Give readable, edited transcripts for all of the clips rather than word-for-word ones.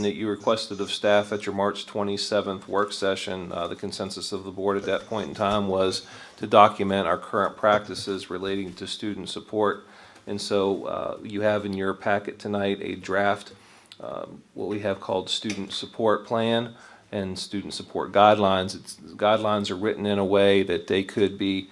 that you requested of staff at your March 27th work session. The consensus of the board at that point in time was to document our current practices relating to student support. And so you have in your packet tonight a draft, what we have called student support plan and student support guidelines. Guidelines are written in a way that they could be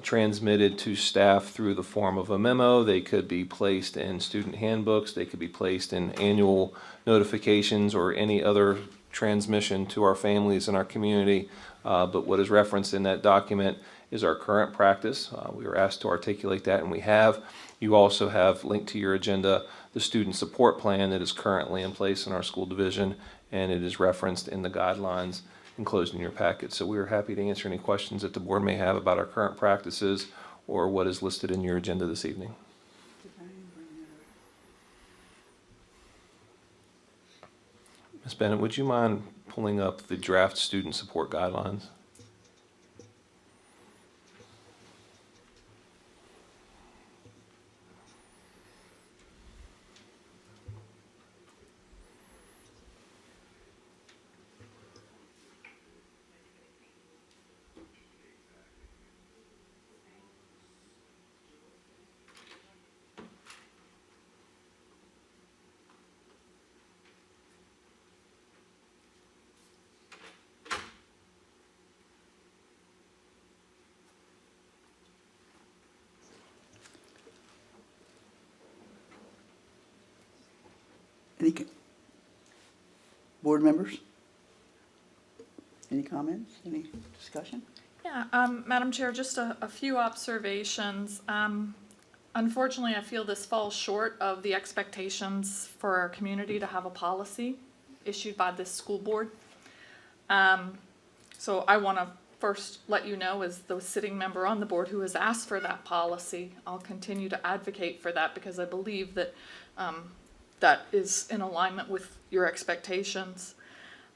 transmitted to staff through the form of a memo. They could be placed in student handbooks. They could be placed in annual notifications or any other transmission to our families and our community. But what is referenced in that document is our current practice. We were asked to articulate that, and we have. You also have linked to your agenda the student support plan that is currently in place in our school division, and it is referenced in the guidelines enclosed in your packet. So we are happy to answer any questions that the board may have about our current practices or what is listed in your agenda this evening. Ms. Bennett, would you mind pulling up the draft student support guidelines? Any board members? Any comments? Any discussion? Yeah, Madam Chair, just a few observations. Unfortunately, I feel this falls short of the expectations for our community to have a policy issued by this school board. So I want to first let you know, as the sitting member on the board who has asked for that policy, I'll continue to advocate for that because I believe that that is in alignment with your expectations.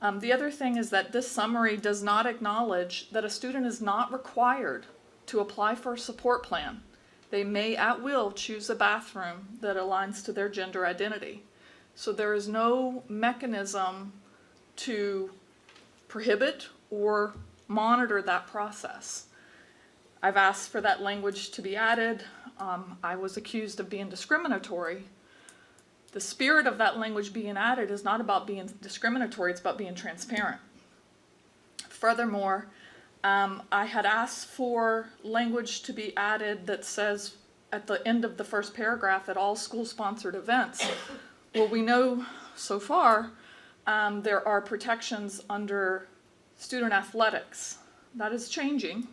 The other thing is that this summary does not acknowledge that a student is not required to apply for a support plan. They may at will choose a bathroom that aligns to their gender identity. So there is no mechanism to prohibit or monitor that process. I've asked for that language to be added. I was accused of being discriminatory. The spirit of that language being added is not about being discriminatory, it's about being transparent. Furthermore, I had asked for language to be added that says at the end of the first paragraph at all school-sponsored events. Well, we know so far there are protections under student athletics. That is changing.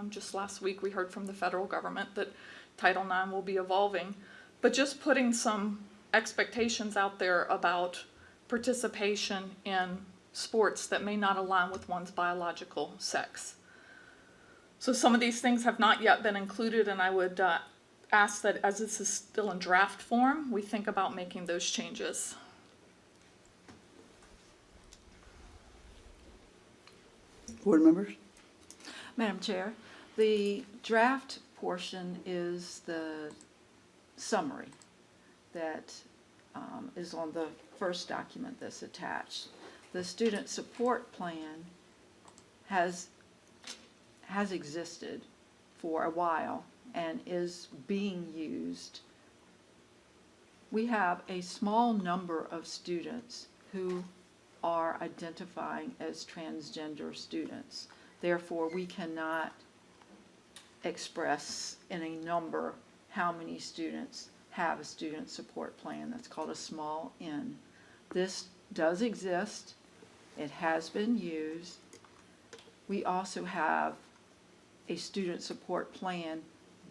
Just last week we heard from the federal government that Title IX will be evolving. But just putting some expectations out there about participation in sports that may not align with one's biological sex. So some of these things have not yet been included, and I would ask that as this is still in draft form, we think about making those changes. Board members? Madam Chair, the draft portion is the summary that is on the first document that's attached. The student support plan has existed for a while and is being used. We have a small number of students who are identifying as transgender students. Therefore, we cannot express in a number how many students have a student support plan. That's called a small n. This does exist. It has been used. We also have a student support plan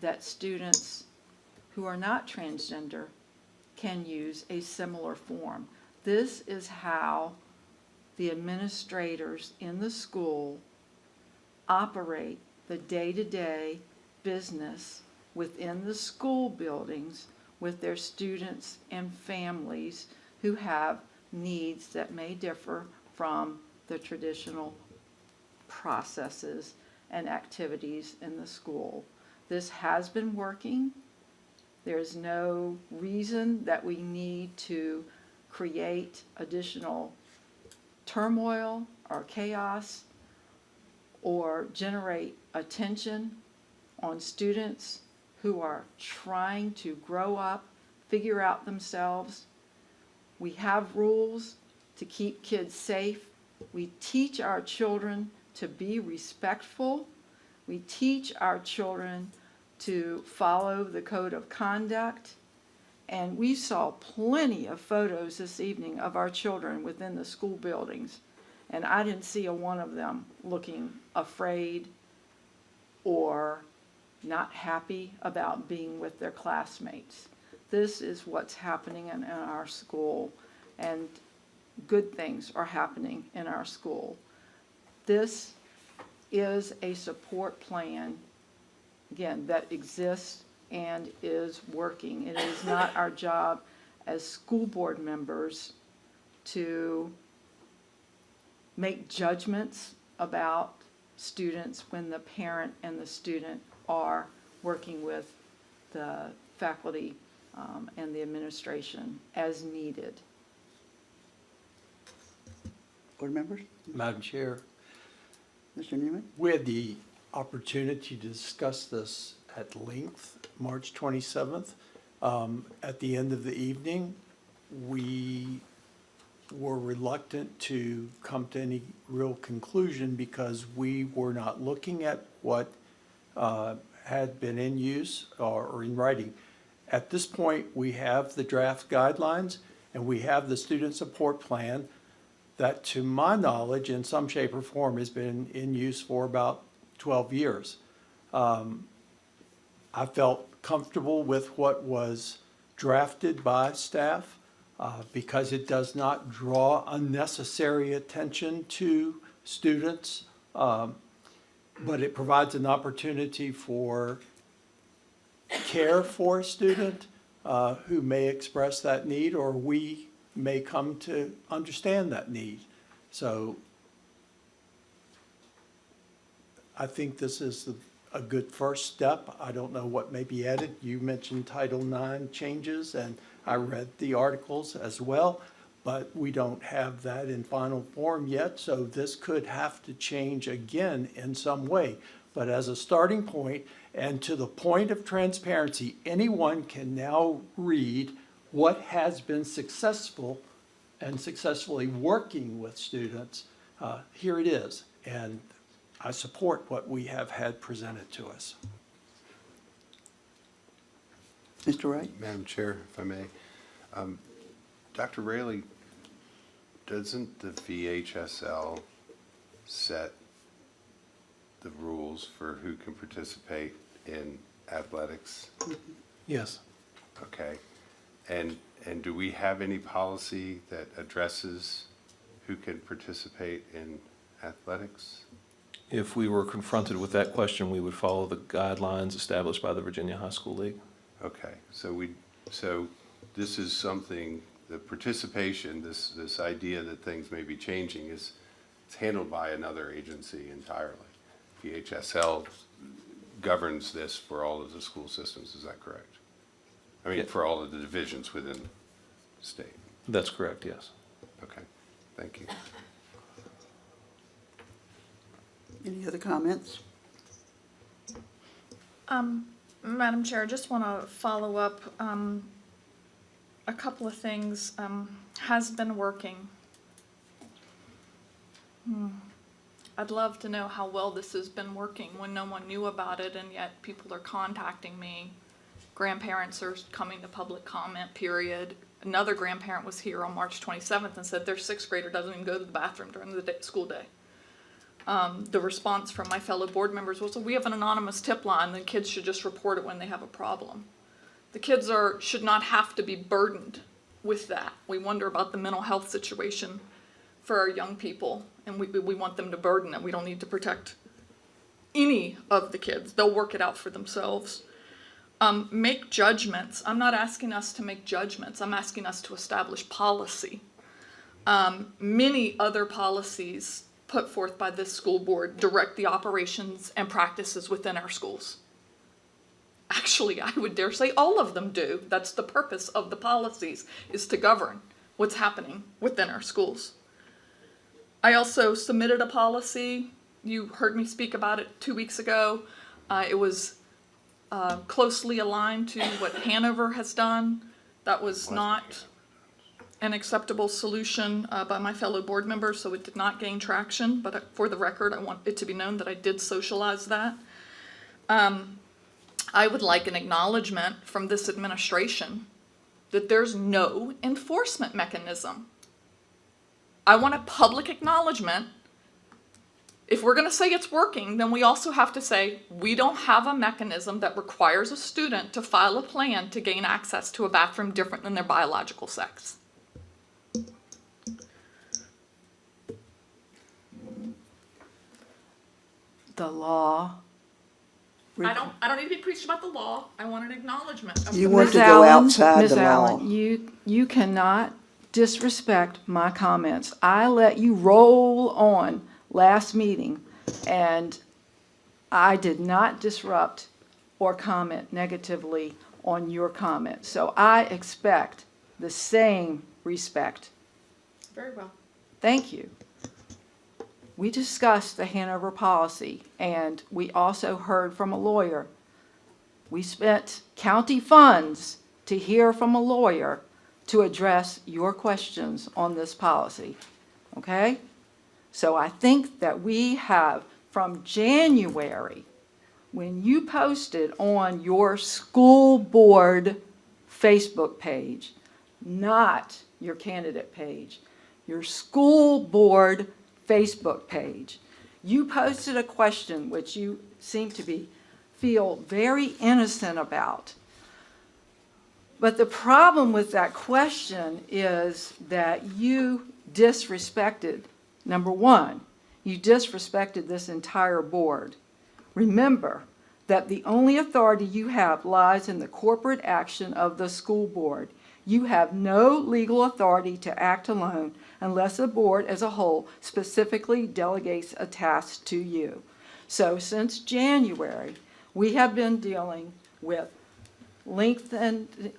that students who are not transgender can use a similar form. This is how the administrators in the school operate the day-to-day business within the school buildings with their students and families who have needs that may differ from the traditional processes and activities in the school. This has been working. There's no reason that we need to create additional turmoil or chaos or generate attention on students who are trying to grow up, figure out themselves. We have rules to keep kids safe. We teach our children to be respectful. We teach our children to follow the code of conduct. And we saw plenty of photos this evening of our children within the school buildings. And I didn't see a one of them looking afraid or not happy about being with their classmates. This is what's happening in our school, and good things are happening in our school. This is a support plan, again, that exists and is working. It is not our job as school board members to make judgments about students when the parent and the student are working with the faculty and the administration as needed. Board members? Madam Chair, Mr. Newman? we had the opportunity to discuss this at length, March 27th. At the end of the evening, we were reluctant to come to any real conclusion because we were not looking at what had been in use or in writing. At this point, we have the draft guidelines and we have the student support plan that, to my knowledge, in some shape or form, has been in use for about 12 years. I felt comfortable with what was drafted by staff because it does not draw unnecessary attention to students, but it provides an opportunity for care for a student who may express that need, or we may come to understand that need. So I think this is a good first step. I don't know what may be added. You mentioned Title IX changes, and I read the articles as well, but we don't have that in final form yet, so this could have to change again in some way. But as a starting point, and to the point of transparency, anyone can now read what has been successful and successfully working with students. Here it is, and I support what we have had presented to us. Mr. Wright? Madam Chair, if I may. Dr. Raley, doesn't the VHSL set the rules for who can participate in athletics? Yes. Okay. And do we have any policy that addresses who can participate in athletics? If we were confronted with that question, we would follow the guidelines established by the Virginia High School League. Okay, so this is something, the participation, this idea that things may be changing it's handled by another agency entirely. VHSL governs this for all of the school systems, is that correct? I mean, Yeah. for all of the divisions within the state. That's correct, yes. Okay, thank you. Any other comments? Madam Chair, I just want to follow up a couple of things. Has been working. I'd love to know how well this has been working when no one knew about it and yet people are contacting me. Grandparents are coming to public comment period. Another grandparent was here on March 27th and said their sixth grader doesn't even go to the bathroom during the school day. The response from my fellow board members was, well, we have an anonymous tip line, the kids should just report it when they have a problem. The kids should not have to be burdened with that. We wonder about the mental health situation for our young people, and we want them to burden it. We don't need to protect any of the kids. They'll work it out for themselves. Make judgments. I'm not asking us to make judgments. I'm asking us to establish policy. Many other policies put forth by this school board direct the operations and practices within our schools. Actually, I would dare say all of them do. That's the purpose of the policies, is to govern what's happening within our schools. I also submitted a policy. You heard me speak about it 2 weeks ago. It was closely aligned to what Hanover has done. That was not an acceptable solution by my fellow board members, so it did not gain traction. But for the record, I want it to be known that I did socialize that. I would like an acknowledgement from this administration that there's no enforcement mechanism. I want a public acknowledgement. If we're going to say it's working, then we also have to say we don't have a mechanism that requires a student to file a plan to gain access to a bathroom different than their biological sex. The law. I don't need to be preached about the law. I want an acknowledgement of You the want fact- to go outside Ms. the law. Allen, you cannot disrespect my comments. I let you roll on last meeting, and I did not disrupt or comment negatively on your comments. So I expect the same respect. Very well. Thank you. We discussed the Hanover policy, and we also heard from a lawyer. We spent county funds to hear from a lawyer to address your questions on this policy, okay? So I think that we have, from January, when you posted on your school board Facebook page, not your candidate page, your school board Facebook page, you posted a question which you seem to feel very innocent about. But the problem with that question is that you disrespected, number one, you disrespected this entire board. Remember that the only authority you have lies in the corporate action of the school board. You have no legal authority to act alone unless the board as a whole specifically delegates a task to you. So since January, we have been dealing with lengthened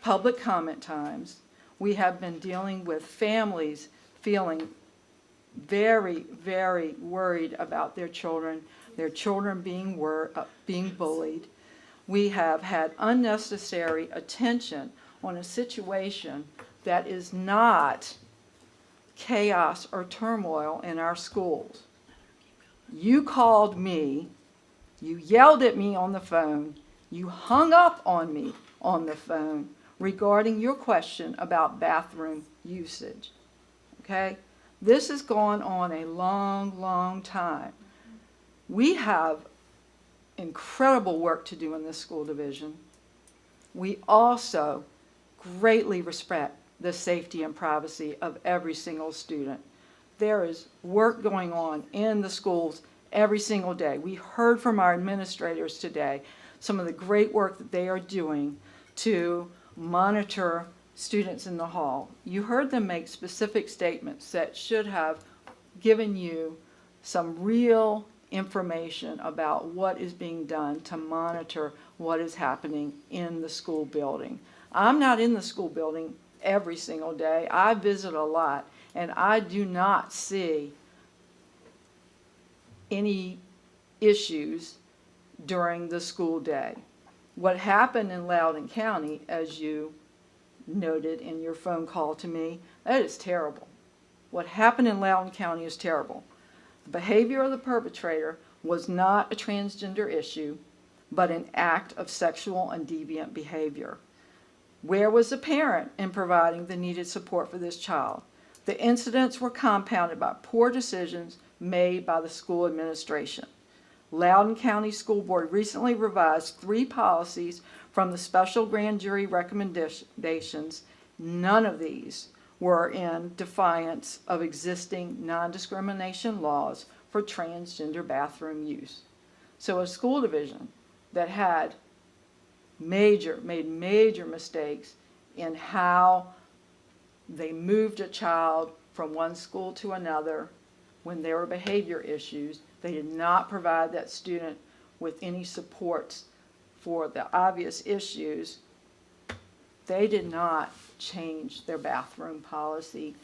public comment times. We have been dealing with families feeling very, very worried about their children being bullied. We have had unnecessary attention on a situation that is not chaos or turmoil in our schools. You called me, you yelled at me on the phone, you hung up on me on the phone regarding your question about bathroom usage, okay? This has gone on a long, long time. We have incredible work to do in this school division. We also greatly respect the safety and privacy of every single student. There is work going on in the schools every single day. We heard from our administrators today some of the great work that they are doing to monitor students in the hall. You heard them make specific statements that should have given you some real information about what is being done to monitor what is happening in the school building. I'm not in the school building every single day. I visit a lot, and I do not see any issues during the school day. What happened in Loudoun County, as you noted in your phone call to me, that is terrible. What happened in Loudoun County is terrible. The behavior of the perpetrator was not a transgender issue, but an act of sexual and deviant behavior. Where was the parent in providing the needed support for this child? The incidents were compounded by poor decisions made by the school administration. Loudoun County School Board recently revised 3 policies from the special grand jury recommendations. None of these were in defiance of existing non-discrimination laws for transgender bathroom use. So a school division that had made major mistakes in how they moved a child from one school to another when there were behavior issues. They did not provide that student with any supports for the obvious issues. They did not change their bathroom policy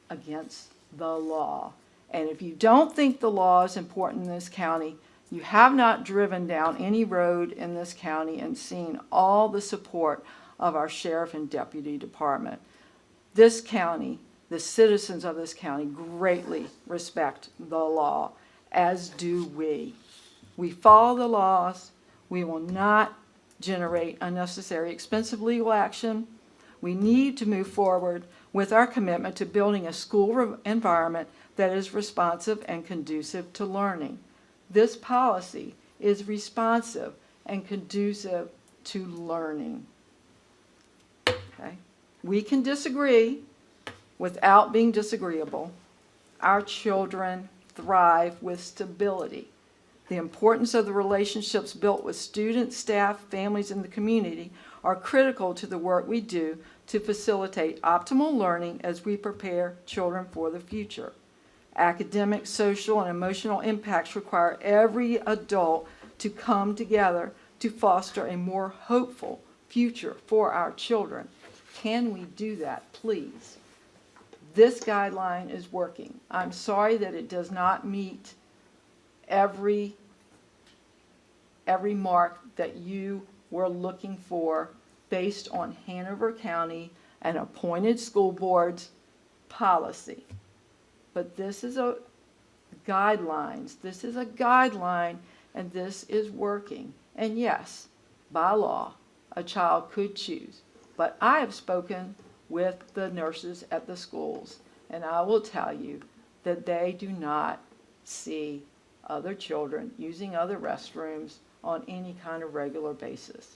against the law. And if you don't think the law is important in this county, you have not driven down any road in this county and seen all the support of our sheriff and deputy department. This county, the citizens of this county greatly respect the law, as do we. We follow the laws. We will not generate unnecessary expensive legal action. We need to move forward with our commitment to building a school environment that is responsive and conducive to learning. This policy is responsive and conducive to learning. Okay? We can disagree without being disagreeable. Our children thrive with stability. The importance of the relationships built with students, staff, families, and the community are critical to the work we do to facilitate optimal learning as we prepare children for the future. Academic, social, and emotional impacts require every adult to come together to foster a more hopeful future for our children. Can we do that, please? This guideline is working. I'm sorry that it does not meet every mark that you were looking for based on Hanover County and appointed school board's policy. But this is a guidelines. This is a guideline, and this is working. And yes, by law, a child could choose. But I have spoken with the nurses at the schools, and I will tell you that they do not see other children using other restrooms on any kind of regular basis.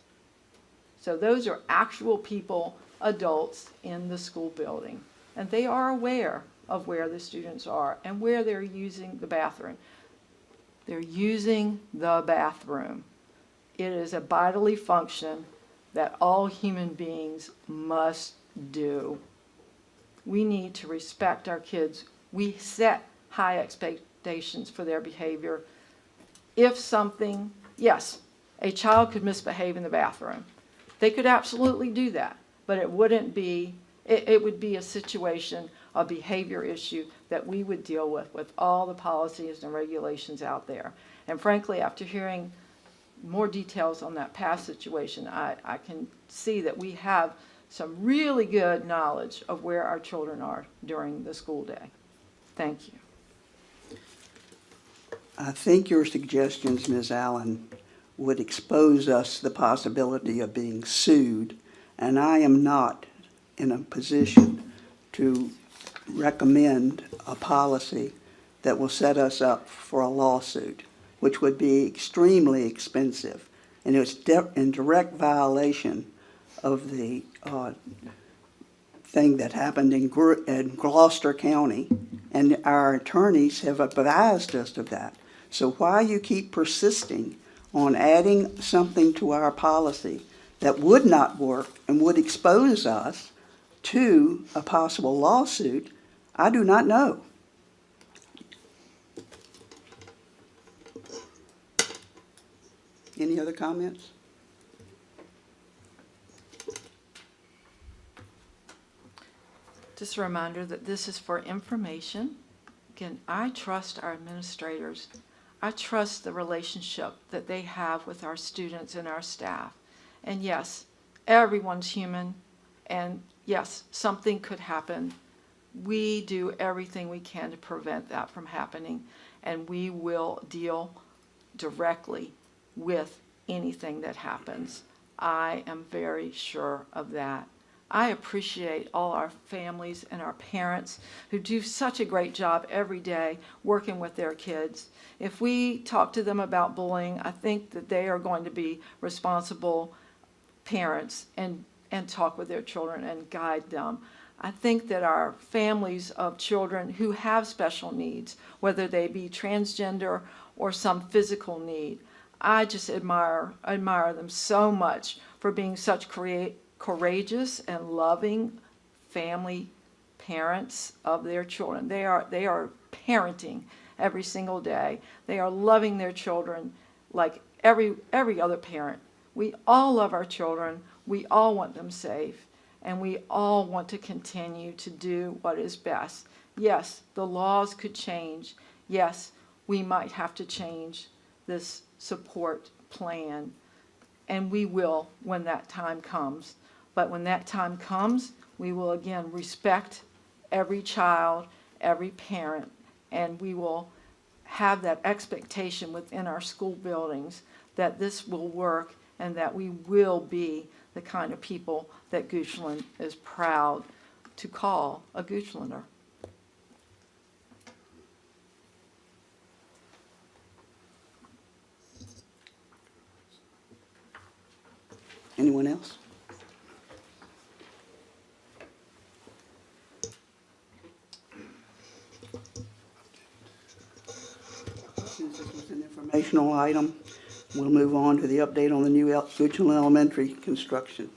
So those are actual people, adults in the school building, and they are aware of where the students are and where they're using the bathroom. They're using the bathroom. It is a bodily function that all human beings must do. We need to respect our kids. We set high expectations for their behavior. If something, yes, a child could misbehave in the bathroom. They could absolutely do that, but it wouldn't be, it would be a situation, a behavior issue that we would deal with all the policies and regulations out there. And frankly, after hearing more details on that past situation, I can see that we have some really good knowledge of where our children are during the school day. Thank you. I think your suggestions, Ms. Allen, would expose us to the possibility of being sued, and I am not in a position to recommend a policy that will set us up for a lawsuit, which would be extremely expensive, and it's in direct violation of the thing that happened in Gloucester County, and our attorneys have advised us of that. So why you keep persisting on adding something to our policy that would not work and would expose us to a possible lawsuit, I do not know. Any other comments? Just a reminder that this is for information. Again, I trust our administrators. I trust the relationship that they have with our students and our staff. And yes, everyone's human, and yes, something could happen. We do everything we can to prevent that from happening, and we will deal directly with anything that happens. I am very sure of that. I appreciate all our families and our parents who do such a great job every day working with their kids. If we talk to them about bullying, I think that they are going to be responsible parents and talk with their children and guide them. I think that our families of children who have special needs, whether they be transgender or some physical need, I just admire them so much for being such courageous and loving family parents of their children. They are parenting every single day. They are loving their children like every other parent. We all love our children. We all want them safe, and we all want to continue to do what is best. Yes, the laws could change. Yes, we might have to change this support plan, and we will when that time comes. But when that time comes, we will again respect every child, every parent, and we will have that expectation within our school buildings that this will work and that we will be the kind of people that Goochland is proud to call a Goochlander. Anyone else? Since this was an informational item, we'll move on to the update on the new Goochland Elementary construction.